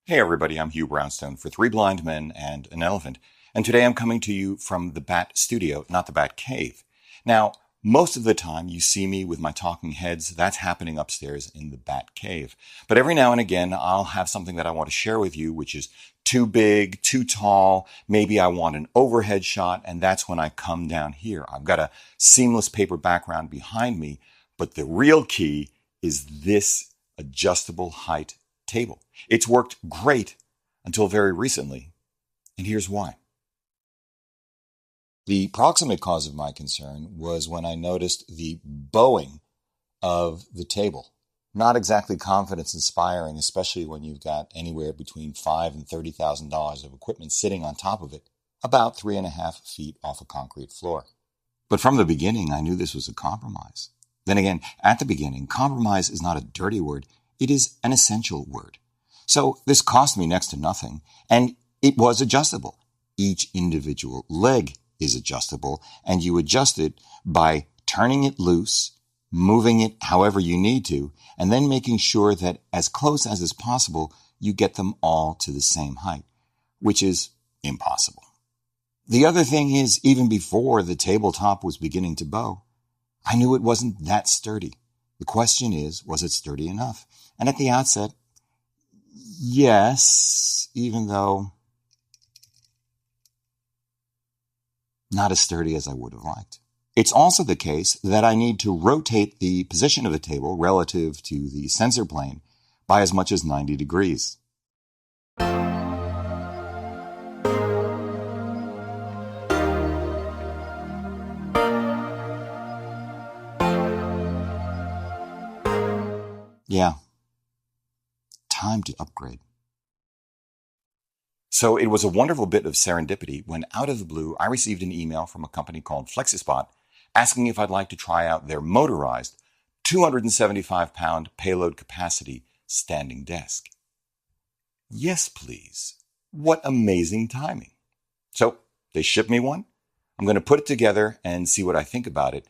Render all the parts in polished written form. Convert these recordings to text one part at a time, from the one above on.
Hey everybody, I'm Hugh Brownstone for Three Blind Men and an Elephant, and today I'm coming to you from the Bat Studio, not the Bat Cave. Now, most of the time you see me with my talking heads, that's happening upstairs in the Bat Cave. But every now and again I'll have something that I want to share with you which is too big, too tall, maybe I want an overhead shot, and that's when I come down here. I've got a seamless paper background behind me, but the real key is this adjustable height table. It's worked great until very recently, and here's why. The proximate cause of my concern was when I noticed the bowing of the table. Not exactly confidence inspiring, especially when you've got anywhere between $5,000 and $30,000 of equipment sitting on top of it, about 3.5 feet off a concrete floor. But from the beginning, I knew this was a compromise. Then again, at the beginning, compromise is not a dirty word, it is an essential word. So this cost me next to nothing, and it was adjustable. Each individual leg is adjustable, and you adjust it by turning it loose, moving it however you need to, and then making sure that as close as is possible, you get them all to the same height, which is impossible. The other thing is, even before the tabletop was beginning to bow, I knew it wasn't that sturdy. The question is, was it sturdy enough? And at the outset, yes, even though not as sturdy as I would have liked. It's also the case that I need to rotate the position of the table relative to the sensor plane by as much as 90 degrees. Yeah, time to upgrade. So it was a wonderful bit of serendipity when out of the blue I received an email from a company called Flexispot asking if I'd like to try out their motorized 275-pound payload capacity standing desk. Yes, please. What amazing timing. So they shipped me one. I'm going to put it together and see what I think about it.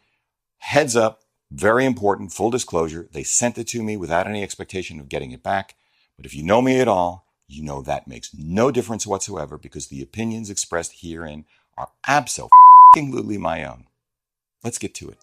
Heads up, very important, full disclosure, they sent it to me without any expectation of getting it back. But if you know me at all, you know that makes no difference whatsoever because the opinions expressed herein are absolutely my own. Let's get to it.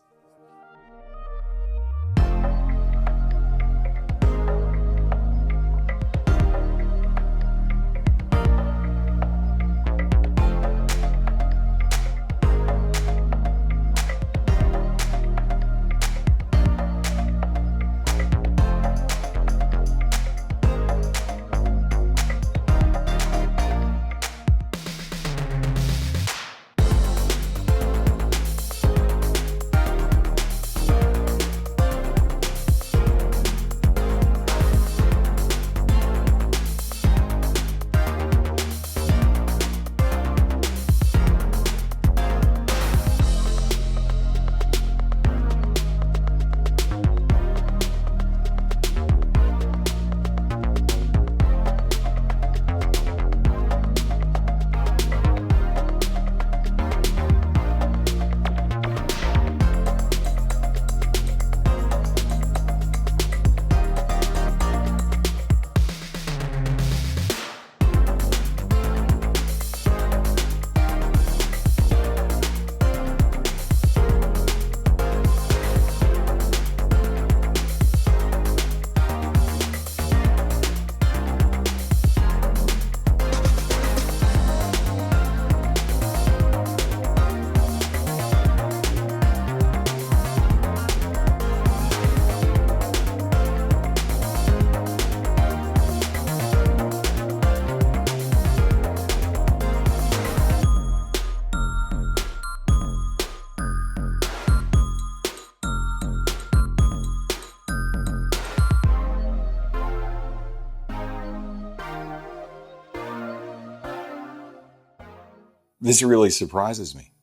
This really surprises me.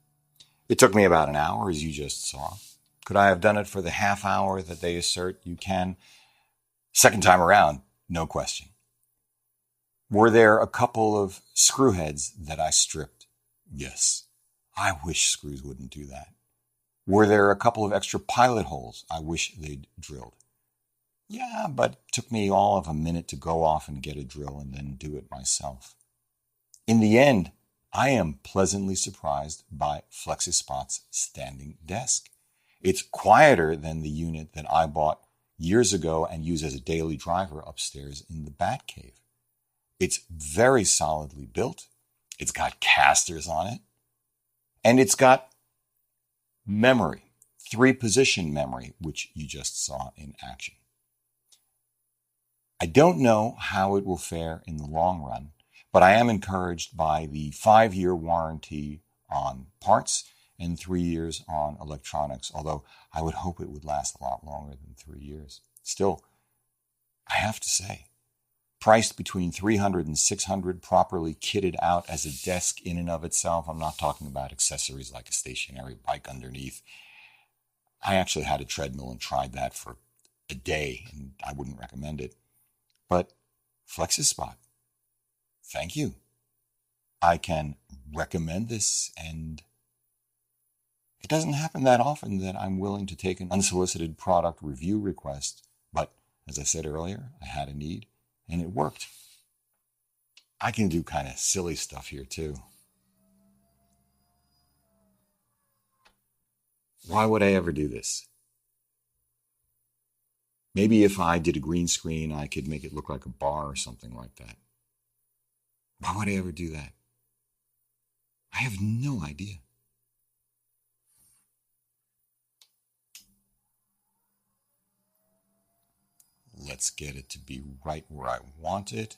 It took me about an hour, as you just saw. Could I have done it for the half hour that they assert you can? Second time around, no question. Were there a couple of screw heads that I stripped? Yes. I wish screws wouldn't do that. Were there a couple of extra pilot holes I wish they'd drilled? Yeah, but it took me all of a minute to go off and get a drill and then do it myself. In the end, I am pleasantly surprised by Flexispot's standing desk. It's quieter than the unit that I bought years ago and use as a daily driver upstairs in the Batcave. It's very solidly built. It's got casters on it. And it's got memory, 3-position memory, which you just saw in action. I don't know how it will fare in the long run, but I am encouraged by the 5-year warranty on parts and 3 years on electronics, although I would hope it would last a lot longer than 3 years. Still, I have to say, priced between $300 and $600, properly kitted out as a desk in and of itself. I'm not talking about accessories like a stationary bike underneath. I actually had a treadmill and tried that for a day, and I wouldn't recommend it. But Flexispot, thank you. I can recommend this, and it doesn't happen that often that I'm willing to take an unsolicited product review request. But as I said earlier, I had a need, and it worked. I can do kind of silly stuff here too. Why would I ever do this? Maybe if I did a green screen, I could make it look like a bar or something like that. Why would I ever do that? I have no idea. Let's get it to be right where I want it.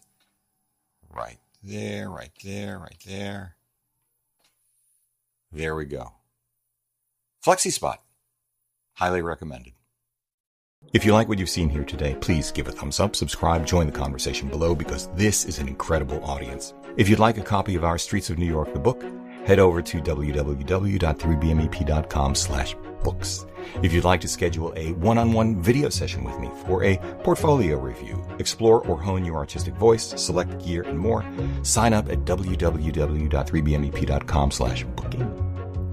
Right there, right there, right there. There we go. Flexispot. Highly recommended. If you like what you've seen here today, please give a thumbs up, subscribe, join the conversation below, because this is an incredible audience. If you'd like a copy of our Streets of New York, the book, head over to www.3bmep.com/books. If you'd like to schedule a one-on-one video session with me for a portfolio review, explore or hone your artistic voice, select gear, and more, sign up at www.3bmep.com/booking.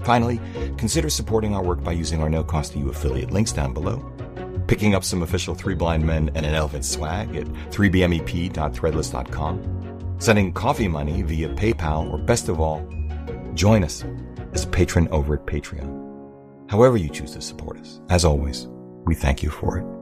Finally, consider supporting our work by using our no-cost-to-you affiliate links down below, picking up some official Three Blind Men and an Elephant swag at 3bmep.threadless.com, sending coffee money via PayPal, or best of all, join us as a patron over at Patreon. However you choose to support us, as always, we thank you for it.